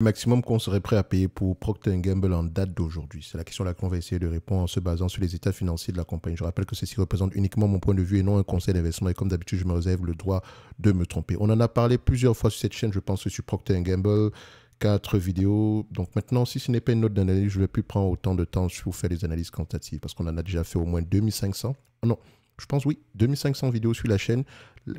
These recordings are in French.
Le maximum qu'on serait prêt à payer pour Procter Gamble en date d'aujourd'hui? C'est la question à laquelle on va essayer de répondre en se basant sur les états financiers de la compagnie. Je rappelle que ceci représente uniquement mon point de vue et non un conseil d'investissement. Et comme d'habitude, je me réserve le droit de me tromper. On en a parlé plusieurs fois sur cette chaîne, je pense que sur Procter Gamble, 4 vidéos. Donc maintenant, si ce n'est pas une note d'analyse, je ne vais plus prendre autant de temps pour faire des analyses quantitatives parce qu'on en a déjà fait au moins 2500. Non, je pense oui, 2500 vidéos sur la chaîne.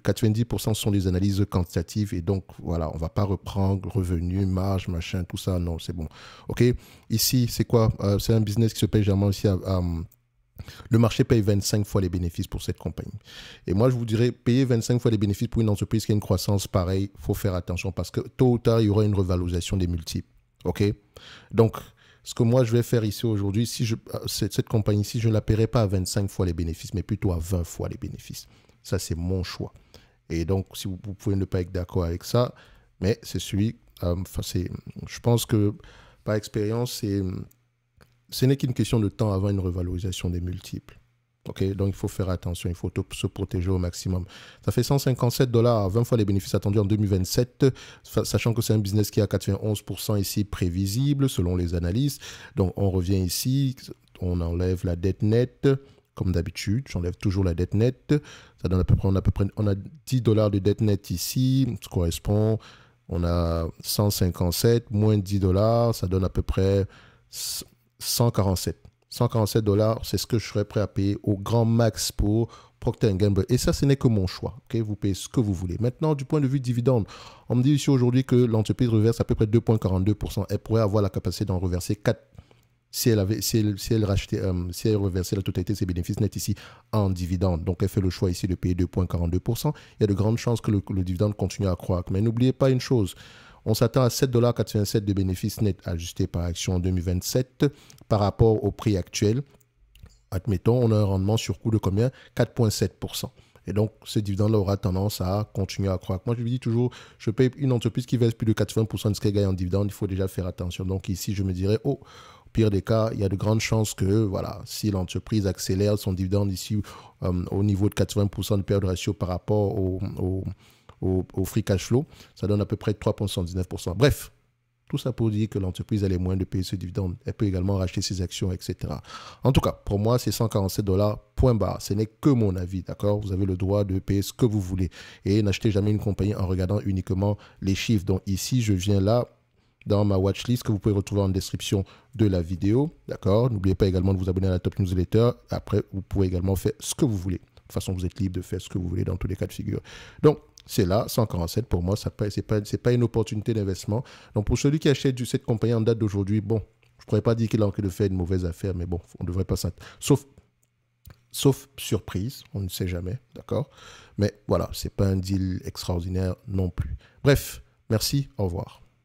90% sont des analyses quantitatives et donc voilà, on ne va pas reprendre revenus, marge, machin, tout ça, non, c'est bon. Ok, ici, c'est quoi? C'est un business qui se paye généralement aussi le marché paye 25 fois les bénéfices pour cette compagnie. Et moi, je vous dirais, payer 25 fois les bénéfices pour une entreprise qui a une croissance pareille, il faut faire attention parce que tôt ou tard, il y aura une revalorisation des multiples. Ok, donc, ce que moi, je vais faire ici aujourd'hui, cette compagnie-ci, je ne la paierai pas à 25 fois les bénéfices, mais plutôt à 20 fois les bénéfices. Ça, c'est mon choix. Et donc, si vous pouvez ne pas être d'accord avec ça, mais c'est celui, je pense que par expérience, ce n'est qu'une question de temps avant une revalorisation des multiples. Okay, donc, il faut faire attention, il faut se protéger au maximum. Ça fait 157 dollars à 20 fois les bénéfices attendus en 2027, sachant que c'est un business qui a 91% ici prévisible selon les analyses. Donc, on revient ici, on enlève la dette nette. Comme d'habitude, j'enlève toujours la dette nette. Ça donne on a 10 dollars de dette nette ici, ça correspond, on a 157 moins 10 dollars, ça donne à peu près 147. 147 dollars, c'est ce que je serais prêt à payer au grand max pour Procter Gamble. Et ça, ce n'est que mon choix. Okay? Vous payez ce que vous voulez. Maintenant, du point de vue dividende, on me dit ici aujourd'hui que l'entreprise reverse à peu près 2,42%. Elle pourrait avoir la capacité d'en reverser 4 si elle reversait la totalité de ses bénéfices nets ici en dividende. Donc, elle fait le choix ici de payer 2,42%. Il y a de grandes chances que le dividende continue à croître. Mais n'oubliez pas une chose, on s'attend à 7,87 $ de bénéfices nets ajustés par action en 2027 par rapport au prix actuel. Admettons, on a un rendement sur coût de combien? 4,7%. Et donc, ce dividende-là aura tendance à continuer à croître. Moi, je lui dis toujours, je paye une entreprise qui verse plus de 80% de ce qu'elle gagne en dividende, il faut déjà faire attention. Donc ici, je me dirais, au pire des cas, il y a de grandes chances que, voilà, si l'entreprise accélère son dividende ici au niveau de 80% de perte de ratio par rapport au free cash flow, ça donne à peu près 3,79%. Bref, tout ça pour dire que l'entreprise a les moyens de payer ce dividende. Elle peut également racheter ses actions, etc. En tout cas, pour moi, c'est 147 dollars, point barre. Ce n'est que mon avis, d'accord? Vous avez le droit de payer ce que vous voulez. Et n'achetez jamais une compagnie en regardant uniquement les chiffres. Donc ici, je viens là, dans ma watchlist que vous pouvez retrouver en description de la vidéo, d'accord? N'oubliez pas également de vous abonner à la Top Newsletter. Après, vous pouvez également faire ce que vous voulez. De toute façon, vous êtes libre de faire ce que vous voulez dans tous les cas de figure. Donc, c'est là, 147 pour moi, ce n'est pas une opportunité d'investissement. Donc pour celui qui achète cette compagnie en date d'aujourd'hui, bon, je ne pourrais pas dire qu'il a envie de faire une mauvaise affaire, mais bon, on ne devrait pas s'attendre. Sauf surprise, on ne sait jamais, d'accord? Mais voilà, ce n'est pas un deal extraordinaire non plus. Bref, merci, au revoir.